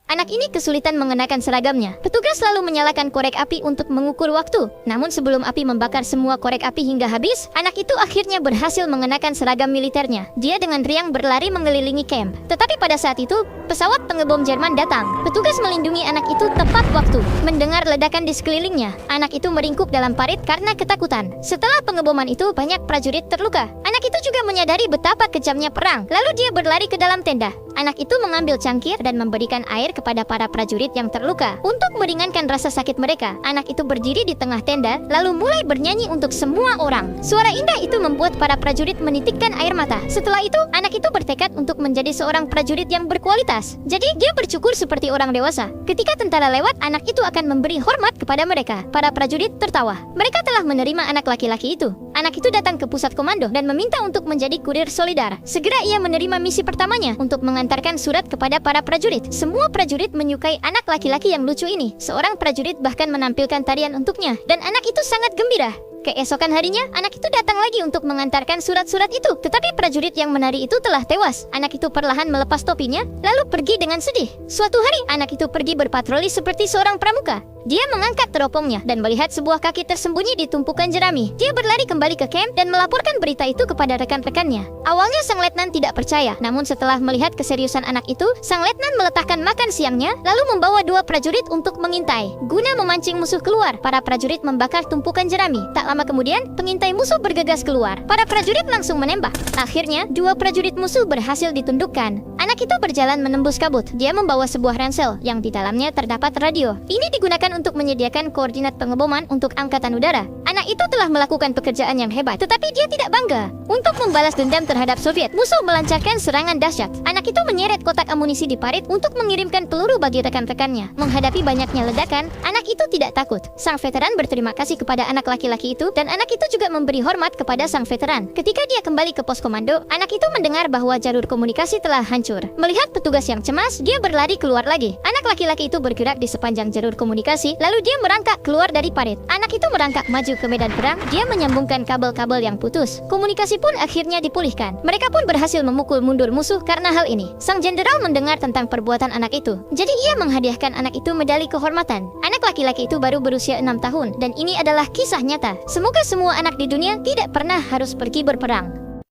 Anak ini kesulitan mengenakan seragamnya. Petugas lalu menyalakan korek api untuk mengukur waktu. Namun sebelum api membakar semua korek api hingga habis, anak itu akhirnya berhasil mengenakan seragam militernya. Dia dengan riang berlari mengelilingi camp. Tetapi pada saat itu, pesawat pengebom Jerman datang. Petugas melindungi anak itu tepat waktu. Mendengar ledakan di sekelilingnya, anak itu meringkuk dalam parit karena ketakutan. Setelah pengeboman itu, banyak prajurit terluka. Anak itu juga menyadari betapa kejamnya perang. Lalu dia berlari ke dalam tenda. Anak itu mengambil cangkir dan memberikan air kepada para prajurit yang terluka. Untuk meringankan rasa sakit mereka, anak itu berdiri di tengah tenda, lalu mulai bernyanyi untuk semua orang. Suara indah itu membuat para prajurit menitikkan air mata. Setelah itu, anak itu bertekad untuk menjadi seorang prajurit yang berkualitas. Jadi, dia bercukur seperti orang dewasa. Ketika tentara lewat, anak itu akan memberi hormat kepada mereka. Para prajurit tertawa. Mereka telah menerima anak laki-laki itu. Anak itu datang ke pusat komando dan meminta untuk menjadi kurir solidar. Segera ia menerima misi pertamanya untuk mengantarkan surat kepada para prajurit. Semua prajurit menyukai anak laki-laki yang lucu ini. Seorang prajurit bahkan menampilkan tarian untuknya, dan anak itu sangat gembira. Keesokan harinya, anak itu datang lagi untuk mengantarkan surat-surat itu. Tetapi prajurit yang menari itu telah tewas. Anak itu perlahan melepas topinya, lalu pergi dengan sedih. Suatu hari, anak itu pergi berpatroli seperti seorang pramuka. Dia mengangkat teropongnya dan melihat sebuah kaki tersembunyi di tumpukan jerami. Dia berlari kembali ke camp dan melaporkan berita itu kepada rekan-rekannya. Awalnya sang letnan tidak percaya, namun setelah melihat keseriusan anak itu, sang letnan meletakkan makan siangnya, lalu membawa 2 prajurit untuk mengintai. Guna memancing musuh keluar, para prajurit membakar tumpukan jerami. Tak lama kemudian, pengintai musuh bergegas keluar. Para prajurit langsung menembak. Akhirnya, 2 prajurit musuh berhasil ditundukkan. Anak itu berjalan menembus kabut. Dia membawa sebuah ransel yang di dalamnya terdapat radio. Ini digunakan untuk menyediakan koordinat pengeboman untuk angkatan udara. Anak itu telah melakukan pekerjaan yang hebat, tetapi dia tidak bangga. Untuk membalas dendam terhadap Soviet, musuh melancarkan serangan dahsyat. Anak itu menyeret kotak amunisi di parit untuk mengirimkan peluru bagi rekan-rekannya. Menghadapi banyaknya ledakan, anak itu tidak takut. Sang veteran berterima kasih kepada anak laki-laki itu, dan anak itu juga memberi hormat kepada sang veteran. Ketika dia kembali ke pos komando, anak itu mendengar bahwa jalur komunikasi telah hancur. Melihat petugas yang cemas, dia berlari keluar lagi. Anak laki-laki itu bergerak di sepanjang jalur komunikasi, lalu dia merangkak keluar dari parit. Anak itu merangkak maju ke medan perang. Dia menyambungkan kabel-kabel yang putus. Komunikasi pun akhirnya dipulihkan. Mereka pun berhasil memukul mundur musuh karena hal ini. Sang jenderal mendengar tentang perbuatan anak itu. Jadi ia menghadiahkan anak itu medali kehormatan. Anak laki-laki itu baru berusia 6 tahun, dan ini adalah kisah nyata. Semoga semua anak di dunia tidak pernah harus pergi berperang.